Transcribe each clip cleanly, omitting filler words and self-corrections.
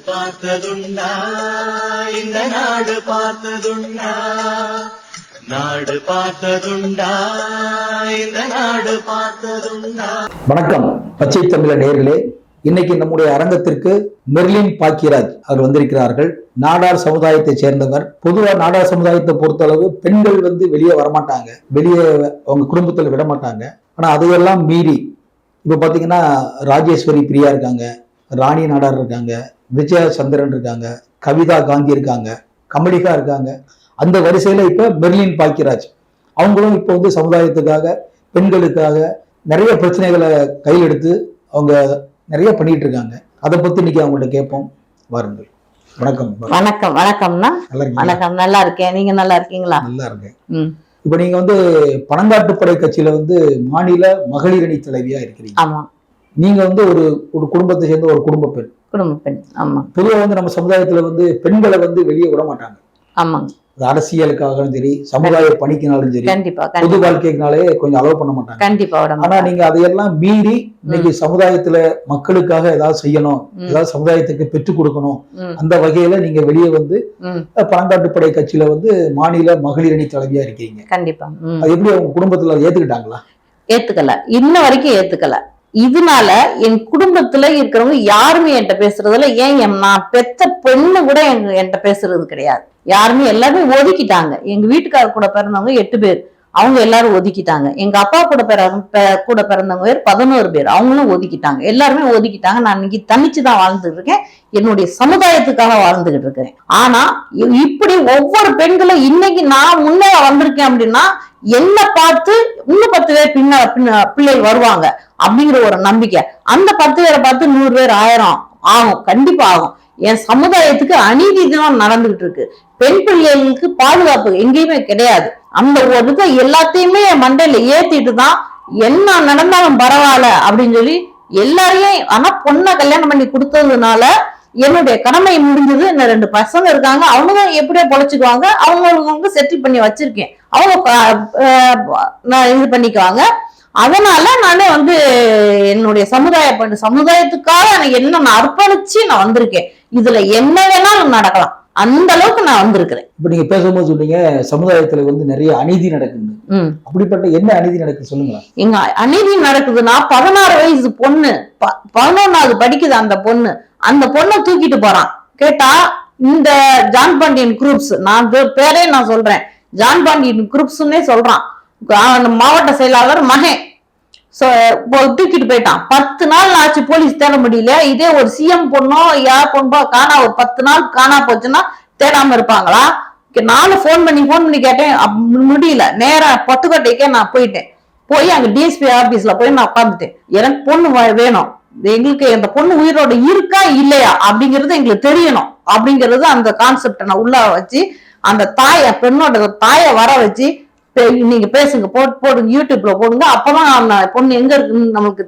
பார்த்ததுண்டா இந்த நாடு பார்த்ததுண்டா நாடு பார்த்ததுண்டா இந்த நாடு பார்த்ததுண்டா. வணக்கம் பச்சை தமிழர் நேயர்களே, இன்னைக்கு நம்முடைய அரங்கத்திற்கு மெர்லின் பாக்கியராஜ் அவர் வந்திருக்கிறார்கள். நாடார் சமுதாயத்தை சேர்ந்தவர். பொதுவாக நாடார் சமுதாயத்தை பொறுத்தளவு பெண்கள் வெளியே வரமாட்டாங்க, வெளியே அவங்க குடும்பத்தில் விட மாட்டாங்க. ஆனா அதையெல்லாம் மீறி இப்ப பாத்தீங்கன்னா ராஜேஸ்வரி பிரியா இருக்காங்க, ராணி நாடார் இருக்காங்க, விஜயா சந்திரன் இருக்காங்க, கவிதா காந்தி இருக்காங்க, கமலிகா இருக்காங்க. அந்த வரிசையில இப்ப மெர்லின் பாக்கியராஜ் அவங்களும் இப்ப சமுதாயத்துக்காக பெண்களுக்காக நிறைய பிரச்சனைகளை கையில் எடுத்து அவங்க நிறைய பண்ணிட்டு இருக்காங்க. அதை பத்தி இன்னைக்கு அவங்கள்ட்ட கேட்போம், வாருங்கள். வணக்கம். வணக்கம். வணக்கம்னா வணக்கம். நல்லா இருக்கேன், நீங்க நல்லா இருக்கீங்களா? நல்லா இருக்கேன். இப்ப நீங்க பனங்காட்டுப்படை கட்சியில மாநில மகளிர் அணி தலைவியா இருக்கிறீங்க. ஆமா. நீங்க ஒரு குடும்பத்தை சேர்ந்த ஒரு குடும்ப பெண். ஆமா. பொதுவா நம்ம சமுதாயத்துல பெண்களை வெளியே விட மாட்டாங்க. ஆமாங்க. அரசியலுக்காகவும் சரி, சமுதாய பணிக்குனாலும் சரி, கண்டிப்பா பொது வாழ்க்கைக்குனாலே கொஞ்சம் அலோவ் பண்ண மாட்டாங்க. கண்டிப்பா. ஆனா நீங்க அதையெல்லாம் மீறி இன்னைக்கு சமுதாயத்துல மக்களுக்காக ஏதாவது செய்யணும், ஏதாவது சமுதாயத்துக்கு பெற்றுக் கொடுக்கணும், அந்த வகையில நீங்க வெளியே பனங்காட்டுப்படை கட்சியில மாநில மகளிர் அணி தலைவியா இருக்கீங்க. கண்டிப்பா. அது எப்படி அவங்க குடும்பத்துல ஏத்துக்கிட்டாங்களா? ஏத்துக்கல, இன்ன வரைக்கும் ஏத்துக்கல. இதனால என் குடும்பத்துல இருக்கிறவங்க யாருமே என்கிட்ட பேசுறதுல, ஏன் நான் பெத்த பொண்ணு கூட என்கிட்ட பேசுறது கிடையாது. யாருமே எல்லாருமே ஒதுக்கிட்டாங்க. எங்க வீட்டுக்காரர் கூட பிறந்தவங்க 8 பேர், அவங்க எல்லாரும் ஒதுக்கிட்டாங்க. எங்க அப்பா கூட பிறந்தவங்க 11 பேர், அவங்களும் ஒதுக்கிட்டாங்க. எல்லாருமே ஒதுக்கிட்டாங்க. நான் இன்னைக்கு தனிச்சுதான் வாழ்ந்துட்டு இருக்கேன், என்னுடைய சமுதாயத்துக்காக வாழ்ந்துகிட்டு இருக்கிறேன். ஆனா இப்படி ஒவ்வொரு பெண்களும் இன்னைக்கு நான் முன்னே வந்திருக்கேன் அப்படின்னா என்ன பார்த்து இன்னும் 10 பேர் பிள்ளைகள் வருவாங்க அப்படிங்கிற ஒரு நம்பிக்கை. அந்த 10 பேரை பார்த்து 100 பேர் 1000 ஆகும், கண்டிப்பா ஆகும். என் சமுதாயத்துக்கு அநீதி தான் நடந்துகிட்டு இருக்கு. பெண் பிள்ளைகளுக்கு பாதுகாப்பு எங்கேயுமே கிடையாது. அந்த ஒரு இதை எல்லாத்தையுமே மண்டையில ஏத்திட்டு தான் என்ன நடந்தாலும் பரவாயில்ல அப்படின்னு சொல்லி எல்லாரையும், ஆனா பொண்ணை கல்யாணம் பண்ணி கொடுத்ததுனால என்னுடைய கடமை முடிஞ்சது. இன்னும் 2 பசங்க இருக்காங்க, அவங்க எப்படியோ பொழைச்சுக்குவாங்க, அவங்க செட்டில் பண்ணி வச்சிருக்கேன், அவங்க இது பண்ணிக்குவாங்க. அதனால நானே என்னுடைய சமுதாயத்துக்காக என்ன நான் அர்ப்பணிச்சு நான் வந்திருக்கேன். இதுல என்ன வேணாலும் நடக்கலாம், அந்த அளவுக்கு நான் வந்திருக்கிறேன். இப்ப நீங்க பேசும்போது சொல்றீங்க சமுதாயத்துல நிறைய அநீதி நடக்குது. அப்படிப்பட்ட என்ன அநீதி நடக்குது சொல்லுங்களா? எங்க அநீதி நடக்குதுன்னா 16 வயசு பொண்ணு 11வது படிக்குது. அந்த பொண்ணை தூக்கிட்டு போறான். கேட்டா இந்த ஜான் பாண்டியன் குரூப்ஸ், நான் பேரே நான் சொல்றேன், ஜான் பாண்டியன் குரூப்ஸ்ன்னே சொல்றான். மாவட்ட செயலாளர் மகன் தூக்கிட்டு போயிட்டான். 10 நாள் ஆச்சு, போலீஸ் தேட முடியல. இதே ஒரு சிஎம் பொண்ணோ யார் பொண்ணோ காணா, ஒரு 10 நாள் காணா போச்சுன்னா தேடாம இருப்பாங்களா? 4 போன் பண்ணி கேட்டேன், முடியல. நேரா பட்டுக்கோட்டைக்கே நான் போயிட்டேன். போய் அங்க டிஎஸ்பி ஆபீஸ்ல போய் நான் உட்காந்துட்டேன். எனக்கு பொண்ணு வேணும், எங்களுக்கு அந்த பொண்ணு உயிரோட இருக்கா இல்லையா அப்படிங்கிறது எங்களுக்கு தெரியணும் அப்படிங்கிறது அந்த கான்செப்ட நான் உள்ள வச்சு, அந்த பெண்ணோட தாயை வர வச்சு, நீங்க பேசுங்க, போடுங்க, யூடியூப்ல போடுங்க, அப்பதான் பொண்ணு எங்க இருக்குன்னு நம்மளுக்கு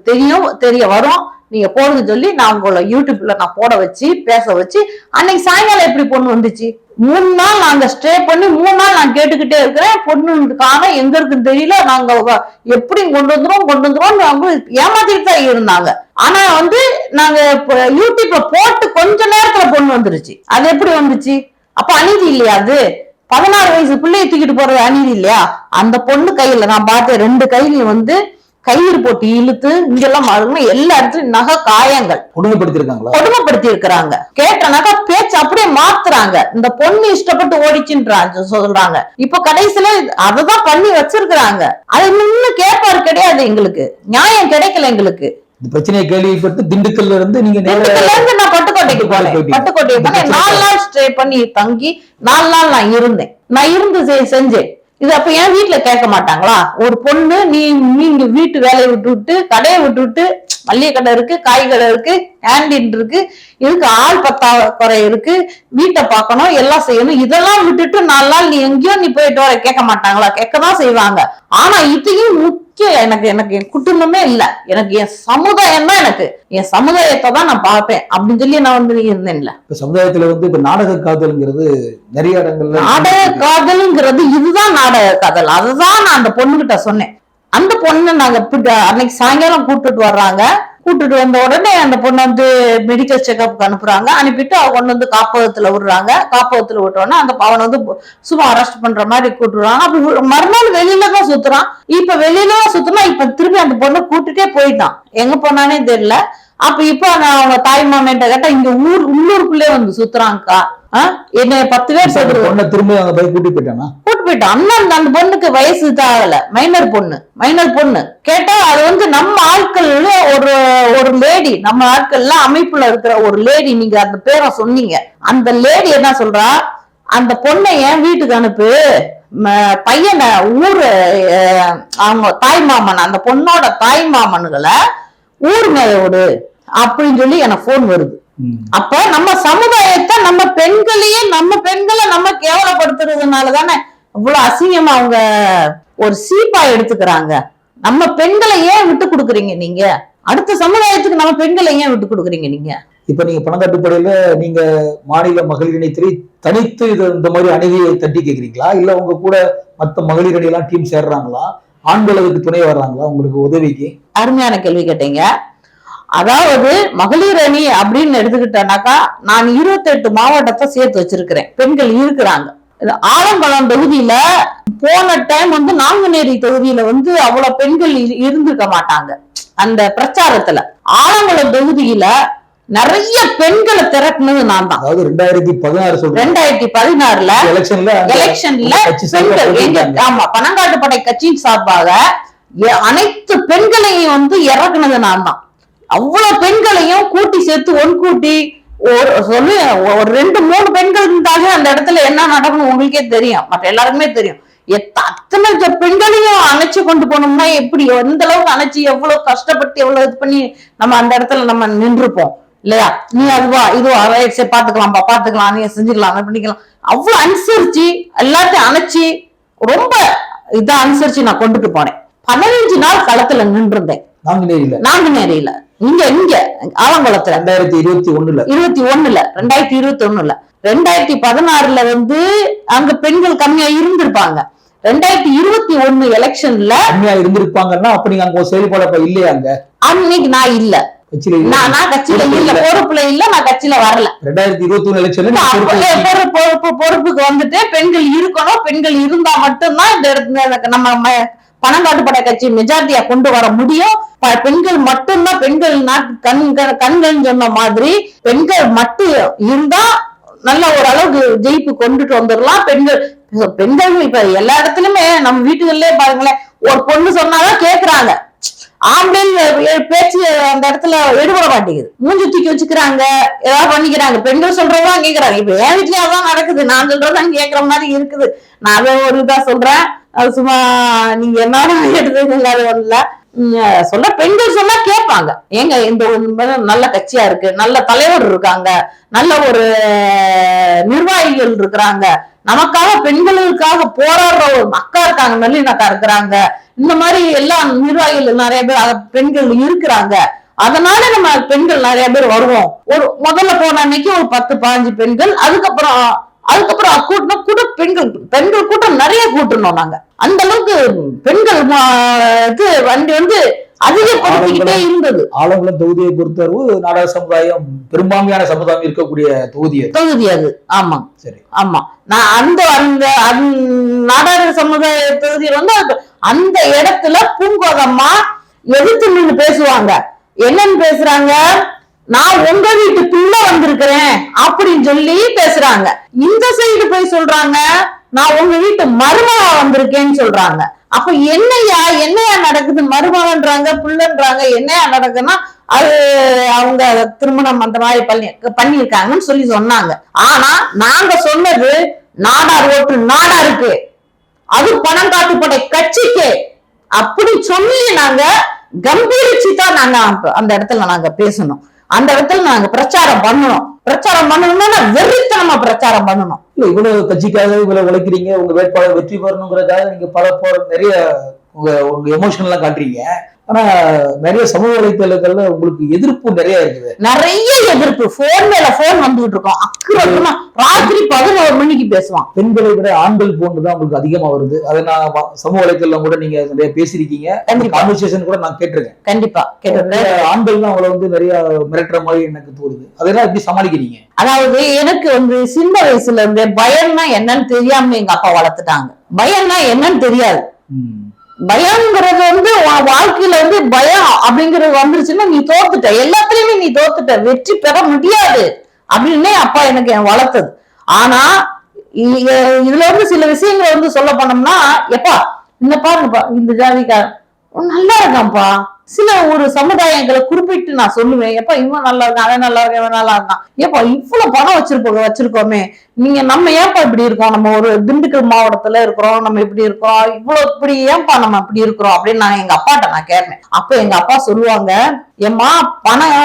தெரிய வரும், நீங்க போடுங்க சொல்லி நான் உங்களை யூடியூப்ல நான் போட வச்சு பேச வச்சு, அன்னைக்கு சாயங்காலம் எப்படி பொண்ணு வந்துச்சு? 3 நாள் நாங்க ஸ்டே பண்ணி 3 நாள் நான் கேட்டுக்கிட்டே இருக்கிறேன். பொண்ணுக்கான எங்க இருக்குன்னு தெரியல, நாங்க எப்படி கொண்டு வந்துரும் அவங்க ஏமாத்திட்டு தான் இருந்தாங்க. ஆனா நாங்க யூடியூப்ல போட்டு கொஞ்ச நேரத்துல பொண்ணு வந்துருச்சு. அது எப்படி வந்துச்சு? அப்ப அநீதி இல்லையா அது? 16 வயசு பிள்ளையை தூக்கிட்டு போறது அநீதி இல்லையா? அந்த பொண்ணு கையில நான் பார்த்தேன், 2 கையிலையும் கயிறு போட்டு இழுத்து இங்கெல்லாம் எல்லா இடத்துலயும் நகை காயங்கள், கொடுமைப்படுத்தி இருக்கிறாங்க. கேட்ட நகை பேச்சு அப்படியே மாத்துறாங்க. இந்த பொண்ணு இஷ்டப்பட்டு ஓடிச்சுன்றாங்க சொல்றாங்க. இப்ப கடைசியில அததான் பண்ணி வச்சிருக்கிறாங்க. அது இன்னும் கேட்பாரு கிடையாது. எங்களுக்கு நியாயம் கிடைக்கல. எங்களுக்கு பிரச்சனையை கேள்விப்பட்டு திண்டுக்கல்ல இருந்து நான் பட்டுக்கோட்டைக்கு போனேன். 4 நாள் ஸ்டே பண்ணி தங்கி 4 நாள் நான் இருந்து செஞ்சேன். இது அப்ப என் வீட்டுல கேட்க மாட்டாங்களா? ஒரு பொண்ணு நீங்க வீட்டு வேலையை விட்டு கடையை விட்டு, மல்லிகை கடை இருக்கு, காய் கடை இருக்கு, கேண்டீன் இருக்கு, இதுக்கு ஆள் பத்தாக்குறை இருக்கு, வீட்டை பார்க்கணும், எல்லாம் செய்யணும், இதெல்லாம் விட்டுட்டு 4 நாள் நீ எங்கேயோ நீ போயிட்டு வர கேட்க மாட்டாங்களா? கேட்கதான் செய்வாங்க. ஆனா இதையும் எனக்கு என் குடும்பமே இல்ல, எனக்கு என் சமுதாயம் தான், எனக்கு என் சமுதாயத்தை தான் நான் பார்ப்பேன் அப்படின்னு சொல்லி நான் இருந்தேன்ல. சமுதாயத்துல இப்ப நாடக காதல்ங்கிறது நிறைய இடங்கள்ல, நாடக காதல்ங்கிறது இதுதான் நாடக காதல். அதுதான் நான் அந்த பொண்ணுகிட்ட சொன்னேன். அந்த பொண்ணு நாங்க அன்னைக்கு சாயங்காலம் கூப்பிட்டுட்டு வர்றாங்க. கூட்டிட்டு வந்த உடனே அந்த பொண்ணை வந்து மெடிக்கல் செக்அப்க்கு அனுப்புறாங்க. அனுப்பிட்டு அவ கொண்டு வந்து காப்பகத்துல விடுறாங்க. காப்பகத்துல விட்டோன்னா அந்த அவனை வந்து சும்மா அரெஸ்ட் பண்ற மாதிரி கூட்டுறாங்க. அப்ப மறுநாள் வெளியில தான் சுத்துறான். இப்ப வெளியில தான் சுத்துனா, இப்ப திரும்பி அந்த பொண்ணை கூட்டுட்டே போயிட்டான். எங்க போனானே தெரியல. அப்ப இப்ப நான் அவங்க தாய் மாமன்ட்ட கேட்டா, இங்க உள்ளூருக்குள்ளே வந்து சுத்துறாங்கக்கா. என்ன 10 பேர் சேர்த்து பொண்ணை திரும்ப அங்க போய் கூட்டி போயிட்டானா? கூட்டு போயிட்டான். அண்ணன் அந்த பொண்ணுக்கு வயசு ஆகல, மைனர் பொண்ணு. கேட்டா அது வந்து நம்ம ஆட்கள் ஒரு லேடி, நம்ம ஆட்கள்லாம் அமைப்புல இருக்கிற ஒரு லேடி. நீங்க அந்த பேரை சொன்னீங்க. அந்த லேடி என்ன சொல்றா, அந்த பொண்ணை என் வீட்டுக்கு அனுப்பு, பையனை ஊரு அவங்க தாய் மாமன், அந்த பொண்ணோட தாய் மாமன்களை ஊர் மேயோடு அப்படின்னு சொல்லி எனக்கு போன் வருது. அப்ப நம்ம சமுதாயத்தை, நம்ம பெண்களை நம்ம கேவலப்படுத்துறதுனாலதானே இவ்வளவு அசிங்கமா அவங்க ஒரு சீப்பா எடுத்துக்கிறாங்க. நம்ம பெண்களை ஏன் விட்டு கொடுக்குறீங்க நீங்க? அடுத்த சமுதாயத்துக்கு நம்ம பெண்களை ஏன் விட்டு கொடுக்குறீங்க நீங்க? இப்ப நீங்க பணக்காட்டுப்படையில நீங்க மாநில மகளிர் இணையத்திலே தனித்து இந்த மாதிரி அநீதியை தட்டி கேட்கிறீங்களா, இல்ல உங்க கூட மத்த மகளிர் அணி எல்லாம் டீம் சேர்றாங்களா, ஆண்கள் அதுக்கு துணை வர்றாங்களா உங்களுக்கு உதவிக்கு? அருமையான கேள்வி கேட்டீங்க. அதாவது மகளிர் அணி அப்படின்னு எடுத்துக்கிட்டேனாக்கா, நான் 28 மாவட்டத்தை சேர்த்து வச்சிருக்கிறேன். பெண்கள் இருக்கிறாங்க. ஆலங்குளம் தொகுதியில போன டைம் வந்து நாங்குநேரி தொகுதியில வந்து அவ்வளவு பெண்கள் இருந்திருக்க மாட்டாங்க. அந்த பிரச்சாரத்துல ஆலங்குளம் தொகுதியில நிறைய பெண்களை திரட்டினது நான் தான். அதாவது 2016 எலெக்ஷன்ல பெண்கள், ஆமா, பனங்காட்டுப்படை கட்சியின் சார்பாக அனைத்து பெண்களையும் வந்து இறக்குனது நான் தான். அவ்வளவு பெண்களையும் கூட்டி சேர்த்து ஒன்கூட்டி ஒரு 2-3 பெண்கள் இருந்தாலே அந்த இடத்துல என்ன நடக்கணும் உங்களுக்கே தெரியும், மற்ற எல்லாருக்குமே தெரியும். அத்தனை பெண்களையும் அணைச்சு கொண்டு போனோம்னா எப்படி, எந்த அளவுக்கு அணைச்சு, எவ்வளவு கஷ்டப்பட்டு, எவ்வளவு இது பண்ணி நம்ம அந்த இடத்துல நம்ம நின்றுப்போம் இல்லையா? நீ அதுவா இதுவா பாத்துக்கலாம், நீ செஞ்சுக்கலாம், பண்ணிக்கலாம். அவ்வளவு அனுசரிச்சு எல்லாத்தையும் அணைச்சு ரொம்ப இதா அனுசரிச்சு நான் கொண்டுட்டு போனேன். 15 நாள் களத்துல நின்றுந்தேன். நாங்குநேரியில இங்க ஆலங்குளத்துல 2021 2016 வந்து அங்க பெண்கள் கம்மியா இருந்திருப்பாங்க. 2021 எலெக்ஷன்ல கம்மியா இருந்திருப்பாங்கன்னா அப்ப நீங்க அங்க செயல்பட இல்லையா? அங்க அன்னைக்கு நான் இல்ல, நான் கட்சியில இல்ல, பொறுப்புல இல்ல, நான் கட்சியில வரல. 2021 எலெக்ஷன்ல பொறுப்புக்கு வந்துட்டு பெண்கள் இருக்கணும், பெண்கள் இருந்தா மட்டும்தான் இந்த இடத்துல நம்ம பனங்காட்டுப்படை கட்சி மெஜாரிட்டியா கொண்டு வர முடியும். பெண்கள் மட்டும்தான், பெண்கள் கண்கள் சொன்ன மாதிரி பெண்கள் மட்டும் இருந்தா நல்ல ஒரு அளவுக்கு ஜெயிப்பு கொண்டுட்டு வந்துடலாம். பெண்கள் இப்ப எல்லா இடத்துலயுமே நம்ம வீட்டுகள்லயே பாருங்களேன், ஒரு பொண்ணு சொன்னாதான் கேக்குறாங்க. ஆம்பளை பேச்சு அந்த இடத்துல எடுபட மாட்டேங்குது, மூஞ்சி தூக்கி வச்சுக்கிறாங்க, ஏதாவது பண்ணிக்கிறாங்க. பெண்கள் சொல்றதுதான் கேக்குறாங்க. இப்ப என் வீட்லயே அதான் நடக்குது, நான் சொல்றதுதான் கேக்குற மாதிரி இருக்குது. நான் அதை ஒரு இதா சொல்றேன், அது சும்மா நீங்க என்ன எடுத்துக்கல, அது ஒண்ணுல சொல்ல. பெண்கள் சொன்னா கேட்பாங்க. ஏங்க இந்த நல்ல கட்சியா இருக்கு, நல்ல தலைவர் இருக்காங்க, நல்ல ஒரு நிர்வாகிகள் இருக்கிறாங்க, நமக்காக பெண்களுக்காக போராடுற ஒரு அக்கா இருக்காங்க, நல்லினக்கா இருக்கிறாங்க, இந்த மாதிரி எல்லா நிர்வாகிகள் நிறைய பேர் பெண்கள் இருக்கிறாங்க. அதனால நம்ம பெண்கள் நிறைய பேர் வருவோம். ஒரு முதல்ல போன அன்னைக்கு ஒரு 10-15 பெண்கள், அதுக்கப்புறம் கூட்டணும் கூட பெண்கள் கூட்டம் நிறைய கூட்டணும். நாங்க அந்த அளவுக்கு பெண்கள் வண்டி வந்து அதிகப்படுத்திக்கிட்டே இருந்தது. ஆலங்குளம் தொகுதியை பொறுத்தளவு நாடார் சமுதாயம் பெரும்பான்மையான சமுதாயம் இருக்கக்கூடிய தொகுதி அது. ஆமா, சரி, ஆமா. நான் அந்த நாடார் சமுதாய தொகுதியில் வந்து அந்த இடத்துல பூங்கோதம்மா எதிர்த்து நின்று பேசுவாங்க. என்னன்னு பேசுறாங்க, நான் உங்க வீட்டுக்குள்ள வந்திருக்கிறேன் அப்படின்னு சொல்லி பேசுறாங்க. இந்த சைடு போய் சொல்றாங்க, நான் உங்க வீட்டு மருமகா வந்திருக்கேன்னு சொல்றாங்க. அப்ப என்னையா நடக்குது? மருமகன்றாங்க, புள்ளன்றாங்க, என்னையா நடக்குதுன்னா அது அவங்க திருமணம் அந்த மாதிரி பண்ணிருக்காங்கன்னு சொல்லி சொன்னாங்க. ஆனா நாங்க சொன்னது நாடார் ஓட்டு நாடாருக்கு, அது பனங்காட்டுப்படை கட்சிக்கு அப்படி சொல்லி நாங்க கம்பீரிச்சுதான் நாங்க அந்த இடத்துல நாங்க பேசணும். அந்த இடத்துல நாங்க பிரச்சாரம் பண்ணணும்னா வெறித்தனமா பிரச்சாரம் பண்ணணும். இல்ல இவ்வளவு கட்சிக்காக இவ்வளவு உழைக்கிறீங்க, உங்க வேட்பாளர் வெற்றி பெறணுங்கிறதுக்காக நீங்க பல நிறைய உங்க எமோஷன் எல்லாம் காட்டுறீங்க. ஆனா நிறைய சமூக வலைத்தளங்கள்ல உங்களுக்கு எதிர்ப்பு நிறைய இருக்குது. நிறைய எதிர்ப்பு. போன் மேல போன் வந்துகிட்டு இருக்கோம். அக்குறமா ராத்திரி 11 மணிக்கு பேசுவான். பெண்களை விட ஆண்கள் போன்தான் உங்களுக்கு அதிகமா வருது. அதை நான் சமூக வலைத்தளம் கூட நீங்க நிறைய பேசிருக்கீங்க. கான்வர்சேஷன் கூட நான் கேட்டிருக்கேன். கண்டிப்பா ஆண்கள் தான் அவளை வந்து நிறைய மிரட்டுற மாதிரி எனக்கு தோணுது. அதெல்லாம் எப்படி சமாளிக்கிறீங்க? அதாவது எனக்கு வந்து சின்ன வயசுல இருந்தே பயம்னா என்னன்னு தெரியாம எங்க அப்பா வளர்த்துட்டாங்க. பயம்னா என்னன்னு தெரியாது. பயம்ங்கிறது வந்து வாழ்க்கையில வந்து பயம் அப்படிங்கறது வந்துருச்சுன்னா நீ தோத்துட்ட, எல்லாத்துலயுமே நீ தோத்துட்ட, வெற்றி பெற முடியாது அப்படின்னே அப்பா எனக்கு வளர்த்தது. ஆனா இதுல வந்து சில விஷயங்களை வந்து சொல்ல போனோம்னா, எப்பா இந்த பாருங்கப்பா இந்த ஜாதிக்கார நல்லா இருக்கான்ப்பா. சில ஒரு சமுதாயங்களை குறிப்பிட்டு நான் சொல்லுவேன், எப்ப இவன் நல்லா இருக்கான், அவன் நல்லா இருக்கான், இவன் நல்லா இருக்கான், ஏப்பா இவ்வளவு பணம் வச்சிருக்கோமே, நீங்க நம்ம ஏன்பா இப்படி இருக்கோம், நம்ம ஒரு திண்டுக்கல் மாவட்டத்துல இருக்கிறோம், நம்ம இப்படி இருக்கோம், இவ்வளவு இப்படி ஏன்பா நம்ம இப்படி இருக்கிறோம் அப்படின்னு நான் எங்க அப்பாட்ட நான் கேட்பேன். அப்ப எங்க அப்பா சொல்லுவாங்க, ஏம்மா பணம்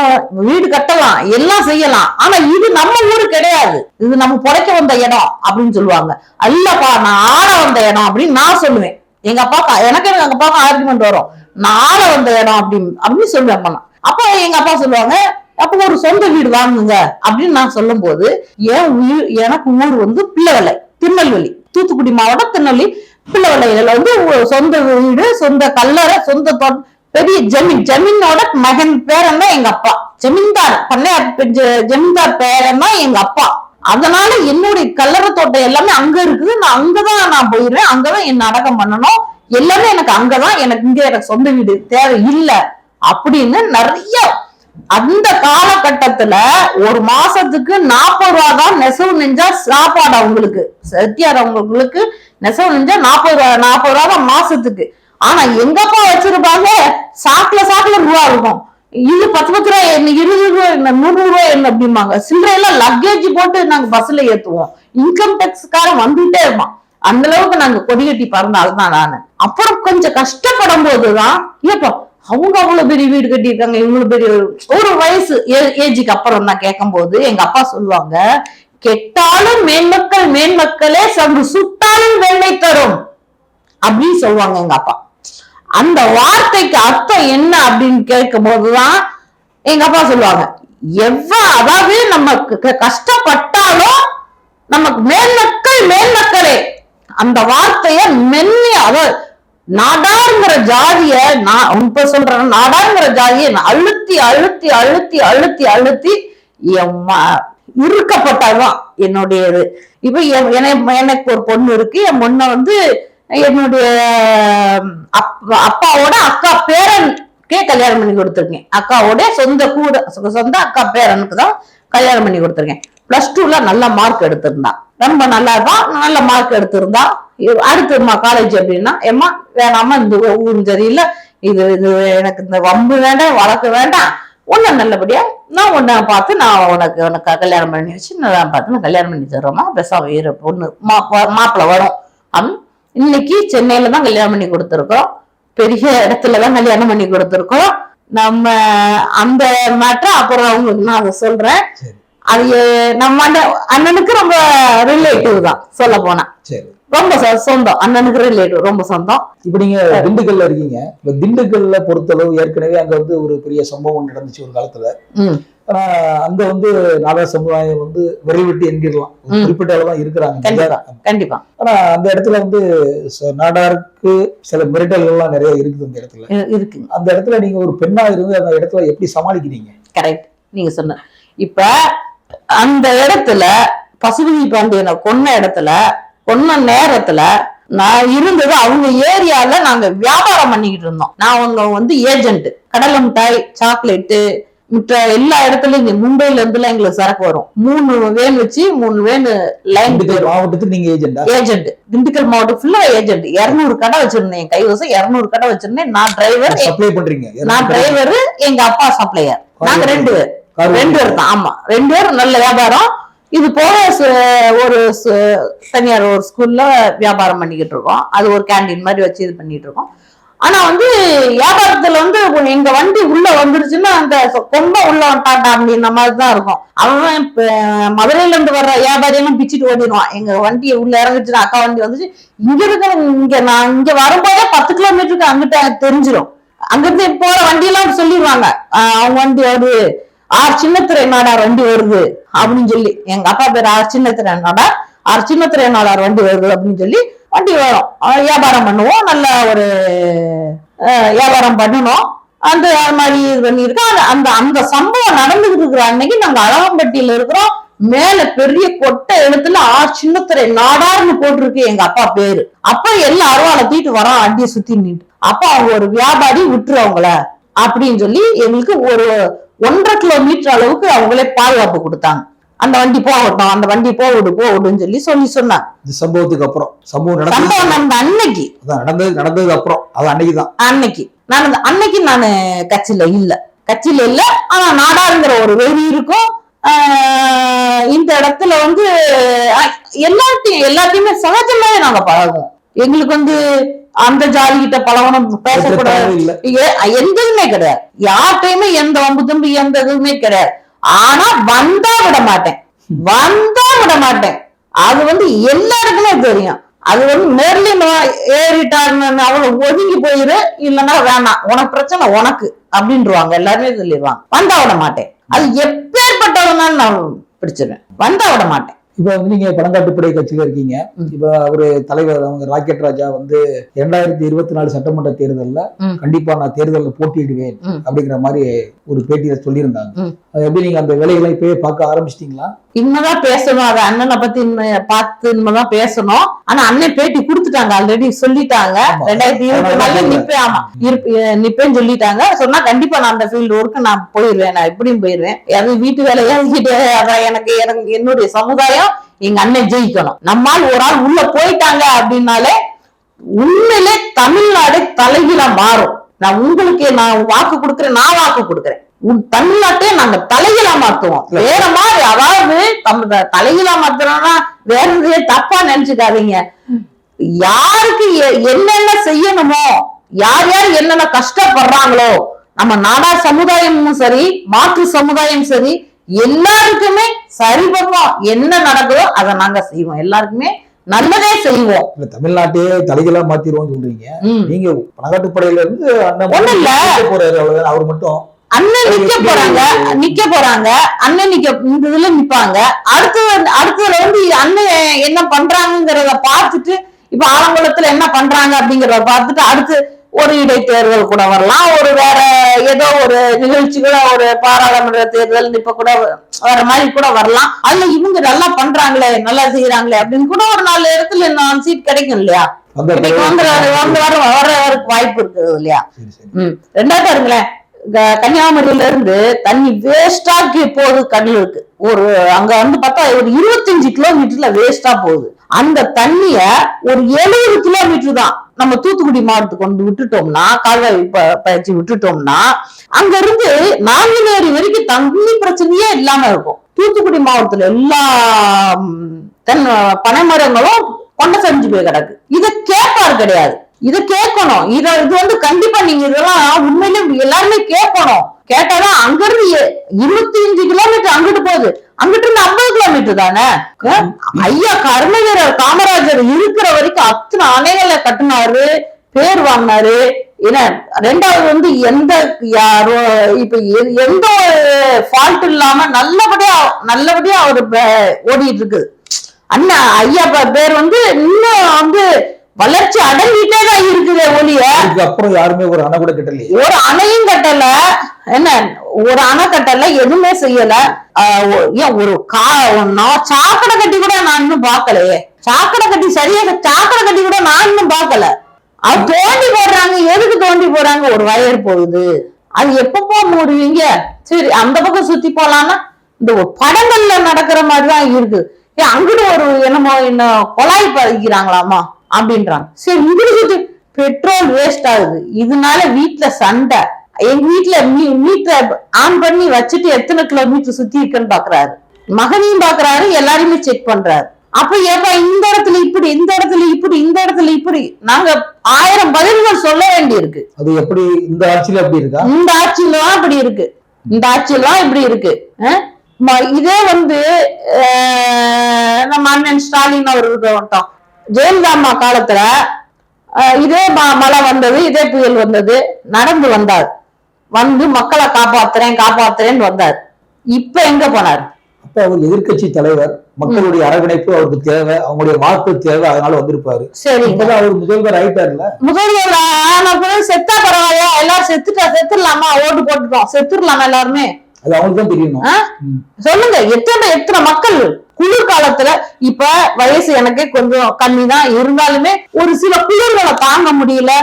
வீடு கட்டலாம், எல்லாம் செய்யலாம், ஆனா இது நம்ம ஊரு கிடையாது, இது நம்ம புடைக்க வந்த இடம் அப்படின்னு சொல்லுவாங்க. அல்லப்பா நான் ஆட வந்த இடம் அப்படின்னு நான் சொல்லுவேன். எங்க அப்பா எனக்கு எங்க அப்பாவுக்கு ஆர்குமெண்ட் வரும், நான் ஆள வந்த இடம் அப்படின்னு சொல்லுவேன். அப்ப எங்க அப்பா சொல்லுவாங்க, அப்ப ஒரு சொந்த வீடு வாங்குங்க அப்படின்னு நான் சொல்லும் போது, எனக்கு ஊர் வந்து பிள்ளைவளை, திருநெல்வேலி, தூத்துக்குடி மாவட்டம் திருநெல்வேலி பிள்ளைவளையில வந்து சொந்த வீடு, சொந்த கல்லறை, சொந்த பெரிய ஜமீனோட மகன் பேரன் தான் எங்க அப்பா. ஜமீன்தார் ஜமீன்தார் பேரன் தான் எங்க அப்பா. அதனால என்னுடைய கல்லறை தோட்டம் எல்லாமே அங்க இருக்குது. நான் அங்கதான் நான் போயிருவேன், அங்கதான் என்ன அடக்கம் பண்ணணும், எல்லாமே எனக்கு அங்கதான், எனக்கு இங்க எனக்கு சொந்த வீடு தேவை இல்லை அப்படின்னு நிறைய. அந்த காலகட்டத்துல ஒரு மாசத்துக்கு 40 ரூபா தான் நெசவு நெஞ்சா சாப்பாடு. அவங்களுக்கு செட்டியார் அவங்களுக்கு நெசவு நெஞ்சா 40 ரூபா தான் மாசத்துக்கு. ஆனா எங்கப்பா வச்சிருப்பாங்க சாக்குல ரூபா இருக்கும். இது 10 ரூபாய் என்ன, 20 ரூபாய் என்ன, 100 ரூபாய் என்ன அப்படிம்பாங்க. சில்லறையெல்லாம் லக்கேஜ் போட்டு நாங்க பஸ்ல ஏத்துவோம். இன்கம் டேக்ஸ்காரன் வந்துட்டே இருப்பான். அந்த அளவுக்கு நாங்க கொடி கட்டி பறந்தால்தான் நானு. அப்புறம் கொஞ்சம் கஷ்டப்படும் போதுதான், ஏப்பா அவங்க அவ்வளவு பெரிய வீடு கட்டியிருக்காங்க, இவ்வளவு பெரிய ஒரு வயசு ஏஜுக்கு அப்புறம் தான் கேட்கும் போது எங்க அப்பா சொல்லுவாங்க, கெட்டாலும் மேன்மக்களே சங்கு சுட்டாலும் வெண்மை தரும் அப்படின்னு சொல்லுவாங்க எங்க அப்பா. அந்த வார்த்தைக்கு அர்த்தம் என்ன அப்படின்னு கேட்கும் போதுதான் எங்க அப்பா சொல்லுவாங்க, அதாவது நம்ம கஷ்டப்பட்டாலும் நமக்கு மேன்மக்களே அந்த வார்த்தைய மென்னி நாடாருங்கிற ஜாதிய நான் இப்ப சொல்றேன், நாடாருங்கிற ஜாதிய அழுத்தி அழுத்தி அழுத்தி அழுத்தி அழுத்தி இருக்கப்பட்டதுதான் என்னுடைய இது. இப்ப எனக்கு ஒரு பொண்ணு இருக்கு. என் பொண்ணை வந்து என்னுடைய அப்பாவோட அக்கா பேரனுக்கே கல்யாணம் பண்ணி கொடுத்துருக்கேன். அக்காவோட சொந்த அக்கா பேரனுக்கு தான் கல்யாணம் பண்ணி கொடுத்துருக்கேன். +2ல நல்ல மார்க் எடுத்திருந்தா, ரொம்ப நல்லா இருப்பான், நல்ல மார்க் எடுத்திருந்தா. அடுத்து காலேஜ் அப்படின்னா, ஏமா வேணாமா, இந்த ஊர் சரியில்லை, இது எனக்கு இந்த வம்பு வேண்டாம், வழக்கு வேண்டாம், உன்ன நல்லபடியா நான் உன்னை பார்த்து நான் உனக்கு கல்யாணம் பண்ணி வச்சு நல்லா பார்த்து நான் கல்யாணம் பண்ணி தர்றோமா, பெருசா பொண்ணு மாப்பிள்ள வரும் அப்படின்னு. இன்னைக்கு சென்னையில தான் கல்யாணம் பண்ணி கொடுத்துருக்கோம், பெரிய இடத்துலதான் கல்யாணம் பண்ணி கொடுத்துருக்கோம். நம்ம அந்த மேட்டர் அப்புறம் அவங்களுக்கு நான் அதை சொல்றேன். அது நம்ம அண்ணனுக்கு ரொம்ப ரிலேட்டிவ் தான் சொல்ல போனா, ரொம்ப சொந்தம், அண்ணனுக்கு ரிலேட்டிவ், ரொம்ப சொந்தம். இப்ப நீங்க திண்டுக்கல்ல இருக்கீங்க. இப்ப திண்டுக்கல்ல பொறுத்தளவு ஏற்கனவே அங்க வந்து ஒரு பெரிய சம்பவம் நடந்துச்சு ஒரு காலத்துல. ஆனா அங்க வந்து நாடார் சமுதாயம் வந்து விரல் விட்டு எண்ணிடலாம், குறிப்பிட்ட அளவுதான் இருக்கிறாங்க. கண்டிப்பா. ஆனா அந்த இடத்துல வந்து நாடாருக்கு சில மிரட்டல்கள் எல்லாம் நிறைய இருக்குது. அந்த இடத்துல இருக்கு. அந்த இடத்துல நீங்க ஒரு பெண்ணா இருந்து அந்த இடத்துல எப்படி சமாளிக்கிறீங்க? கரெக்ட், நீங்க சொன்ன. இப்ப அந்த இடத்துல பசுபதி பாண்டியனை கொன்ன நேரத்துல நான் இருந்தது அவங்க ஏரியால நாங்க வியாபாரம் பண்ணிக்கிட்டு இருந்தோம். நான் அவங்க வந்து ஏஜென்ட், கடலை மிட்டாய், சாக்லேட்டு, மிட்டாய் எல்லா இடத்துலயும் இங்க மும்பைல இருந்து எல்லாம் எங்களுக்கு சரக்கு வரும். 3 வேன் வச்சு 3 வேன் லைன். மாவட்டத்துக்கு நீங்க ஏஜென்ட், திண்டுக்கல் மாவட்டம் ஃபுல்லா ஏஜென்ட். 200 கடை வச்சிருந்தேன், கைவசம் 200 கடை வச்சிருந்தேன். நான் டிரைவர், நான் டிரைவர், எங்க அப்பா சப்ளையர். நாங்க 2 பேர் தான். ஆமா, 2 பேரும் நல்ல வியாபாரம். இது போல ஒரு தனியார் ஒரு ஸ்கூல்ல வியாபாரம் பண்ணிக்கிட்டு இருக்கோம். அது ஒரு கேண்டீன் மாதிரி வச்சு இது பண்ணிட்டு இருக்கோம். ஆனா வந்து வியாபாரத்துல வந்து எங்க வண்டி உள்ள வந்துருச்சுன்னா அந்த கொம்ப உள்ள வந்துட்டாண்டா அப்படின்ற மாதிரிதான் இருக்கும். அவன் மதுரையில இருந்து வர்ற வியாபாரியெல்லாம் பிச்சுட்டு ஓடிடுவான். எங்க வண்டியை உள்ள இறங்குச்சுன்னா, அக்கா வண்டி வந்துச்சு, இங்க நான் இங்க வரும்போதே 10 கிலோமீட்டருக்கு அங்கிட்ட தெரிஞ்சிடும். அங்கிருந்து போற வண்டியெல்லாம் சொல்லிடுவாங்க, அவங்க வண்டி வருது, சின்னத்துறை நாடார் வண்டி வருது அப்படின்னு சொல்லி. எங்க அப்பா பேர் சின்னத்துறை நாடார், சின்னத்துறை நாடார் வண்டி வருது அப்படின்னு சொல்லி வண்டி வரும். வியாபாரம் பண்ணுவோம், நல்ல ஒரு வியாபாரம் பண்ணணும். அந்த மாதிரி இது பண்ணிருக்கோம். அந்த அந்த சம்பவம் நடந்துகிட்டு இருக்கிற அன்னைக்கு நாங்க அழகம்பட்டியில இருக்கிறோம். மேல பெரிய கொட்டை எழுத்துல சின்னத்துறை நாடார்னு போட்டிருக்கு எங்க அப்பா பேரு. அப்ப எல்லாம் அருவாளை தூக்கிட்டு வரோம், வண்டியை சுத்தி நின்று. அப்ப அவங்க ஒரு வியாபாரி விட்டுரு அவங்கள அப்படின்னு சொல்லி எங்களுக்கு ஒரு 1.5 கிலோமீட்டர் அளவுக்கு அவங்களே பாதுகாப்பு கொடுத்தாங்க. அந்த வண்டி போகட்டும், அந்த வண்டி போகட்டுன்னு சொல்லி சொன்னாங்க. சம்பவத்துக்கு அப்புறம் சம்பவம் நடந்த அன்னைக்கு நடந்ததுக்கு அப்புறம் அது அன்னைக்குதான் அன்னைக்கு நானு கட்சியில இல்ல. ஆனா நாடாருங்கிற ஒரு வெறி இருக்கும். இந்த இடத்துல வந்து எல்லாத்தையுமே சகஜமாவே நாங்க பழகுவோம். எங்களுக்கு வந்து அந்த ஜாதி கிட்ட பழகணும், பேசக்கூடாது, எந்ததுமே கிடையாது. யார்கிட்டயுமே எந்த வம்பு தம்பி எந்த இதுவுமே கிடையாது. ஆனா வந்தா விட மாட்டேன். அது வந்து எல்லாருக்குமே தெரியும். அது வந்து மெர்லின் ஏறிட்டாருன்னு அவளை ஒதுங்கி போயிரு, இல்லைன்னா வேணாம், உனக்கு பிரச்சனை உனக்கு அப்படின்றாங்க. எல்லாருமே சொல்லிடுவாங்க. வந்தா விட மாட்டேன். அது எப்பேற்பட்டவனாலும் நான் பிடிச்சிருவேன். வந்தா விட மாட்டேன். இப்ப வந்து நீங்க பழங்காட்டுப்படை கட்சியில இருக்கீங்க. இப்ப ஒரு தலைவர் அவங்க ராக்கெட் ராஜா வந்து 2024 சட்டமன்ற தேர்தல்ல கண்டிப்பா நான் தேர்தலில் போட்டியிடுவேன் அப்படிங்கிற மாதிரி ஒரு பேட்டியில சொல்லியிருந்தாங்க. அது எப்படி நீங்க அந்த வேலைகளை இப்பவே பார்க்க ஆரம்பிச்சிட்டீங்களா? இன்னதான் பேசணும், அது அண்ணனை பத்தி பார்த்து இனிமேதான் பேசணும். ஆனா அண்ணன் பேட்டி கொடுத்துட்டாங்க, ஆல்ரெடி சொல்லிட்டாங்க. 2024 நிப்பேன்னு சொல்லிட்டாங்க. சொன்னா கண்டிப்பா நான் அந்த ஃபீல்டு ஒர்க்கு நான் போயிருவேன், நான் எப்படியும் போயிருவேன். அது வீட்டு வேலையா அதான் எனக்கு என்னுடைய சமுதாயம், எங்க அண்ணன் ஜெயிக்கணும். நம்மால் ஒரு ஆள் உள்ள போயிட்டாங்க அப்படின்னாலே உண்மையிலே தமிழ்நாடு தலைகீழா மாறும். நான் உங்களுக்கு வாக்கு கொடுக்குறேன். தமிழ்நாட்டையே நாங்க தலைகீழா மாத்துவோம். வேற மாதிரி, அதாவது தலைகீழா மாத்துறோம்னா வேற தப்பா நினைச்சுக்காதீங்க. யாருக்கு என்னென்ன செய்யணுமோ, யார் என்னென்ன கஷ்டப்படுறாங்களோ, நம்ம நாடார் சமுதாயமும் சரி, மாற்று சமுதாயம் சரி, எல்லாருக்குமே சரிபகம் என்ன நடக்குதோ அதை நாங்க செய்வோம். எல்லாருக்குமே நல்லதே செய்வோம். தமிழ்நாட்டையே தலைகீழா மாத்திருவோம் சொல்றீங்க. நீங்க பழங்காட்டுப்படையில இருந்து ஒண்ணு இல்ல, அவர் மட்டும் அண்ணன் நிக்க போறாங்க. அண்ணன் இந்த இதுல நிப்பாங்க. அடுத்ததுல வந்து அண்ணன் என்ன பண்றாங்கிறத பார்த்துட்டு, இப்ப ஆலங்குளத்துல என்ன பண்றாங்க அப்படிங்கறத பார்த்துட்டு அடுத்து ஒரு இடைத்தேர்தல் கூட வரலாம், ஒரு வேற ஏதோ ஒரு நிகழ்ச்சிகள, ஒரு பாராளுமன்ற தேர்தல் இப்ப கூட வர மாதிரி கூட வரலாம். அதுல இவங்க நல்லா பண்றாங்களே, நல்லா செய்யறாங்களே அப்படின்னு கூட ஒரு 4 இடத்துல 4 சீட் கிடைக்கும் இல்லையா? வர வாய்ப்பு இருக்குது இல்லையா? 2வது பாருங்களேன், கன்னியாகுமரியில இருந்து தண்ணி வேஸ்டாக்கி போகுது கடலுக்கு. அங்க வந்து பார்த்தா ஒரு 25 கிலோமீட்டர்ல வேஸ்டா போகுது. அந்த தண்ணிய ஒரு 70 கிலோமீட்டர் தான் நம்ம தூத்துக்குடி மாவட்டத்துக்கு கொண்டு விட்டுட்டோம்னா, கால்வாய் பயிற்சி விட்டுட்டோம்னா, அங்க இருந்து நாங்குநேரி வரைக்கும் தண்ணி பிரச்சனையே இல்லாம இருக்கும். தூத்துக்குடி மாவட்டத்துல எல்லா பனைமரங்களும் கொண்ட சரிஞ்சு போய் கிடக்கு. இத கேட்பாரு கிடையாது. இத கேட்கணும். இது வந்து கண்டிப்பா நீங்க இதெல்லாம் உண்மையிலே எல்லாருமே கேட்கணும். கேட்டாதான் அங்க இருந்து 25 கிலோமீட்டர் அங்கிட்டு போகுது, அங்கிட்டு இருந்து 50 கிலோமீட்டர் தானே. ஐயா கர்ம வீரர் காமராஜர் இருக்கிற வரைக்கும் அத்தனை அணைகளை கட்டினாரு, பேர் வாங்கினாரு. ஏன்னா 2வது வந்து எந்த ஃபால்ட் இல்லாம நல்லபடியா அவரு ஓடிட்டு இருக்கு. அண்ணா ஐயா பேர் வந்து இன்னும் வந்து வளர்ச்சி அடங்கிட்டே தான் இருக்குது ஒழிய அப்புறம் யாருமே ஒரு அணை கூட கட்டல, ஒரு அணையும் கட்டல, என்ன ஒரு அணை கட்டல, எதுவுமே செய்யல. ஏன் ஒரு சாக்கடை கட்டி கூட நான் இன்னும் பாக்கலையே. சாக்கடை கட்டி சரியாக சாக்கடை கட்டி கூட நான் இன்னும் பாக்கல. அது தோண்டி போடுறாங்க. எதுக்கு தோண்டி போடுறாங்க? ஒரு வயர் போகுது, அது எப்பப்போ மூடுவீங்க? சரி, அந்த பக்கம் சுத்தி போலான்னா இந்த படங்கள்ல நடக்கிற மாதிரிதான் இருக்கு. அங்கிட்டு ஒரு என்னமோ கொலாய் பதிக்கிறாங்களாமா அப்படின்றாங்க. சரி, இங்கிட்டு பெட்ரோல் வேஸ்ட் ஆகுது. இதனால வீட்டுல சண்டை. எங்க வீட்டுல மீட்டர் ஆன் பண்ணி வச்சுட்டு எத்தனை கிலோமீட்டர் சுத்தி இருக்குன்னு பாக்குறாரு, மகனையும் பாக்குறாரு, எல்லாருமே செக் பண்றாரு. அப்ப ஏப்பா இந்த இடத்துல இப்படி, இந்த இடத்துல இப்படி, இந்த இடத்துல இப்படி, நாங்க 1000 பதில்கள் சொல்ல வேண்டி இருக்கு. அது எப்படி இந்த ஆட்சியில அப்படி இருக்கா? இந்த ஆட்சியில அப்படி இருக்கு, இந்த ஆட்சியெல்லாம் இப்படி இருக்கு. இதே வந்து நம்ம அண்ணன் ஸ்டாலின் அவர்கள் ஜெயலலிதா அம்மா காலத்துல இதே மழை வந்தது, இதே புயல் வந்தது, நடந்து வந்தார். வந்து மக்களை காப்பாத்துறேன்னு வந்தார். இப்ப எங்க போனார்? அப்ப அவர் எதிர்கட்சி தலைவர், மக்களுடைய அரவணைப்பு அவருக்கு தேவை, அவங்களுடைய வாக்கு தேவை, அதனால வந்திருப்பாரு. சரி, அவர் முதல்வர் ஆயிட்டாருல. முதல்வர் ஆன பிறகு செத்தா பரவாயில்ல, எல்லாரும் செத்துடலாமா, ஓட்டு போட்டுட்டோம், செத்துடலாமா எல்லாருமே? அது அவங்களுக்கு தான் தெரியணும். சொல்லுங்க, எத்தனை மக்கள் குளிர்காலத்துல, இப்ப வயசு எனக்கு கொஞ்சம் கம்மி தான் இருந்தாலுமே ஒரு சில குளிர்களை தாங்க முடியல.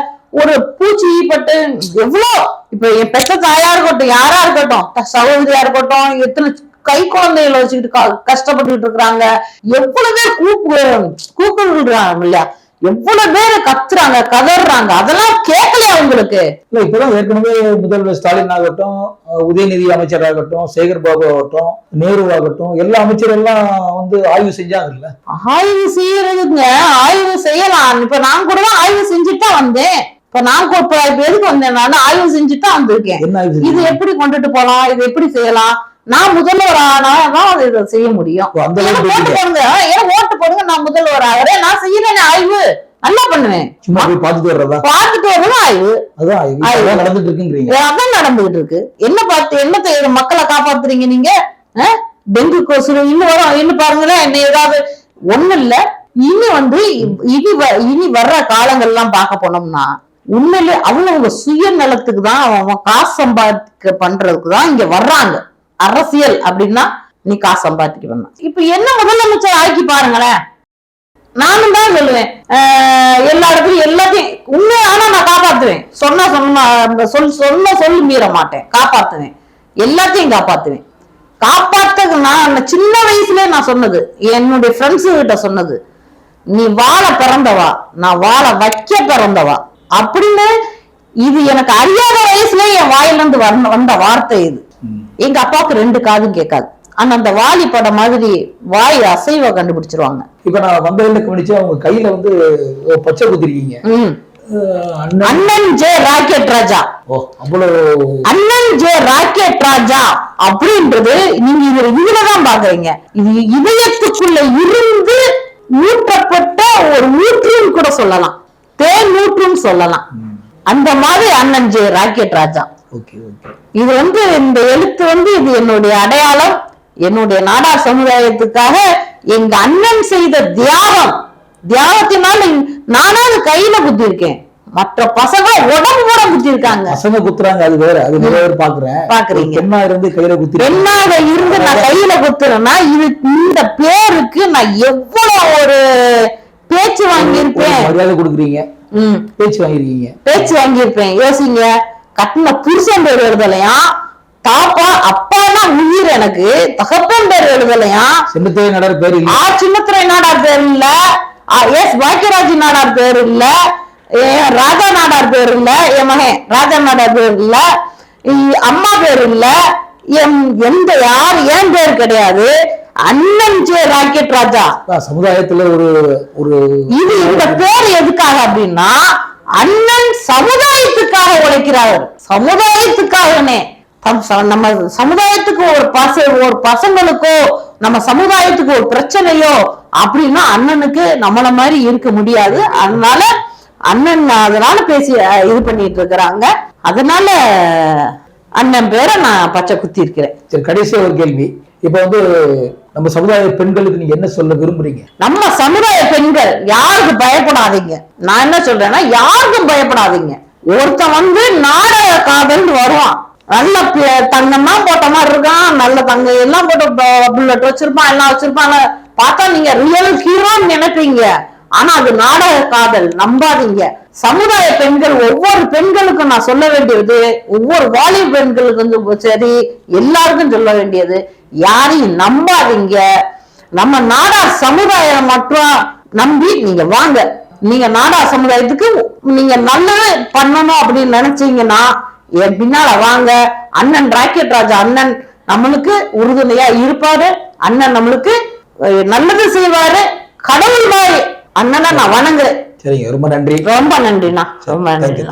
ஒரு பூச்சி பட்டு எவ்வளவு, இப்ப என் பெற்ற தாயா இருக்கட்டும், யாரா இருக்கட்டும், சகோதரியா இருக்கட்டும், எத்தனை கை குழந்தைகளை வச்சுக்கிட்டு கஷ்டப்பட்டுட்டு இருக்கிறாங்க. எவ்வளவு பேர் கூப்பிடுறாங்க இல்லையா, எவ்வளவு பேர் கத்துறாங்க, கதறாங்க, அதெல்லாம் கேட்கலையா உங்களுக்கு? இல்ல, இப்பதான் ஏற்கனவே முதல்வர் ஸ்டாலின் ஆகட்டும், உதயநிதி அமைச்சர் ஆகட்டும், சேகர் பாபு ஆகட்டும், நேரு ஆகட்டும், எல்லா அமைச்சரெல்லாம் வந்து ஆய்வு செஞ்சாங்க இல்ல. ஆய்வு செய்யறதுங்க, ஆய்வு செய்யலாம். இப்ப நான் கூட தான் ஆய்வு செஞ்சுட்டா வந்தேன். இப்ப நான் எதுக்கு வந்தேன், நான் ஆய்வு செஞ்சுட்டா வந்திருக்கேன். இது எப்படி கொண்டுட்டு போலாம், இது எப்படி செய்யலாம், நான் முதல்வர் ஆனாதான் இதை செய்ய முடியும். ஓட்டு போடுங்க, ஏன் ஓட்டு போடுங்க, நான் முதல்வர் ஆகிறேன், நான் செய்யறேன் ஆய்வு, நல்லா பண்ணுவேன். சும்மா போய் பாத்துட்டு வர்றது ஆய்வு. அதான் நடந்துட்டு இருக்குங்கிறீங்க. அதான் நடந்துகிட்டு இருக்கு. என்னத்தை மக்களை காப்பாத்துறீங்க நீங்க? டெங்கு கொசு இன்னும் பாருங்களேன், என்ன ஏதாவது ஒண்ணு இல்ல. இனி வர்ற காலங்கள்லாம் பார்க்க போனோம்னா உண்மையிலே அவங்க சுயநலத்துக்கு தான், அவன் காசு சம்பாதிக்க பண்றதுக்கு தான் இங்க வர்றாங்க. அரசியல் அப்படின்னா நீ காசு சம்பாதிக்க வேண்டாம். இப்ப என்ன முதலமைச்சர் ஆக்கி பாருங்களேன். நானும் தான் சொல்லுவேன், எல்லா இடத்துலயும் எல்லாத்தையும் உண்மை, ஆனா நான் காப்பாத்துவேன். சொல்லு மீற மாட்டேன், காப்பாத்துவேன், எல்லாத்தையும் காப்பாத்துவேன். நான் சின்ன வயசுல நான் சொன்னது, என்னுடைய ஃப்ரெண்ட்ஸு கிட்ட சொன்னது, நீ வாழ பிறந்தவா, நான் வாழ வைக்க பிறந்தவா அப்படின்னு. இது எனக்கு அறியாத வயசுல என் வாயிலிருந்து வந்த வார்த்தை இது. எங்க அப்பாவுக்கு 2 காதும் கேட்காது. ஆனா அந்த வாலி படம் மாதிரி வாய் அசைவ கண்டுபிடிச்சிருவாங்க. இப்ப நான் வந்தவங்க கவனிச்சு அவங்க கையில வந்து பச்சை குத்திருக்கீங்க. அண்ணன் ஜே ராக்கெட் ராஜா. அண்ணன் ஜே ராக்கெட் ராஜா அப்படின்றது நீங்க இதுலதான் பாக்குறீங்க. இது இதயத்துக்குள்ள இருந்து ஊற்றப்பட்ட ஒரு ஊற்றும் கூட சொல்லலாம், தேன் ஊற்றும் சொல்லலாம். அந்த மாதிரி அண்ணன் ஜே ராக்கெட் ராஜா. இது இந்த எழுத்து இது என்னுடைய அடையாளம். என்னுடைய நாடார் சமுதாயத்துக்காக எங்க அண்ணன் செய்த தியாகத்தினால நானாவது கையில குத்தி இருக்கேன். மற்ற பசங்க உடம்பு கூட குத்தி இருக்காங்க. பசங்க குத்துறாங்க, அது வேற. அது நிறைய பேர் பாக்குறீங்க. பெண்ணா இருந்து கையில குத்தி, பெண்ணாக இருந்து நான் கையில குத்துறேன்னா இந்த பேருக்கு நான் எவ்வளவு ஒரு பேச்சு வாங்கியிருப்பேன். மரியாதை கொடுக்குறீங்க, பேச்சு வாங்கியிருப்பேன். யோசிங்க, கட்டின புருஷன் பேர் எழுதலையா, தாப்பா அப்பானா உயிர் எனக்கு, தகப்பன் பேர் எழுதலையா, சின்னத்துறை நாடார் பேர் இல்ல, சின்னத்துறை நாடார் பேர் இல்ல, எஸ் பாக்கியராஜ் நாடார் பேர் இல்ல, ராஜா நாடார் பேர் இல்ல, என் மகன் ராஜா நாடார் பேர் இல்ல, அம்மா பேர் இல்ல, ஏன் பேர் கிடையாது. அண்ணன் ஜே ராக்கெட் ராஜா. சமுதாயத்துல ஒரு இது இந்த பேர் எதுக்காக அப்படின்னா, அண்ணன் சமுதாயத்துக்காக உழைக்கிறார். சமுதாயத்துக்காகனே, நம்ம சமுதாயத்துக்கு ஒரு பசங்களுக்கோ நம்ம சமுதாயத்துக்கு ஒரு பிரச்சனையோ அப்படின்னா அண்ணனுக்கு நம்மள மாதிரி இருக்க முடியாது. அதனால அண்ணன் அதனால பேசி இது பண்ணிட்டு இருக்கிறாங்க. அதனால அண்ணன் பேரை நான் பச்சை குத்தி இருக்கிறேன். சரி, கடைசியா ஒரு கேள்வி. இப்ப நம்ம சமுதாய பெண்களுக்கு நீங்க என்ன சொல்ல விரும்புறீங்க? நம்ம சமுதாய பெண்கள் யாருக்கு பயப்படாதீங்க. நான் என்ன சொல்றேன்னா, யாருக்கும் பயப்படாதீங்க. ஒருத்தன் நாடக காதல் வருவான், நல்ல தங்கம்லாம் போட்ட மாதிரி இருக்கான், நல்ல தங்க எல்லாம் போட்டு புல்லட் வச்சிருப்பான், எல்லாம் வச்சிருப்பான், பார்த்தா நீங்க ரியல் ஹீரோன்னு நினைப்பீங்க. ஆனா அது நாடக காதல், நம்பாதீங்க. சமுதாய பெண்கள், ஒவ்வொரு பெண்களுக்கும் நான் சொல்ல வேண்டியது, ஒவ்வொரு வாலிப பெண்களுக்கும் சரி, எல்லாருக்கும் சொல்ல வேண்டியது, யாரையும் நம்பாதீங்க. நம்ம நாடார் சமுதாயம் மட்டும் நம்பி நீங்க வாங்க. நீங்க நாடார் சமுதாயத்துக்கு நீங்க நல்லது பண்ணணும் அப்படின்னு நினைச்சீங்கன்னா என் பின்னால வாங்க. அண்ணன் ராக்கெட் ராஜா அண்ணன் நம்மளுக்கு உறுதுணையா இருப்பாரு. அண்ணன் நம்மளுக்கு நல்லது செய்வாரு. கடவுள் வாய் அண்ணனை நான் வணங்குறேன். சரிங்க, ரொம்ப நன்றி. ரொம்ப நன்றிண்ணா, ரொம்ப நன்றி.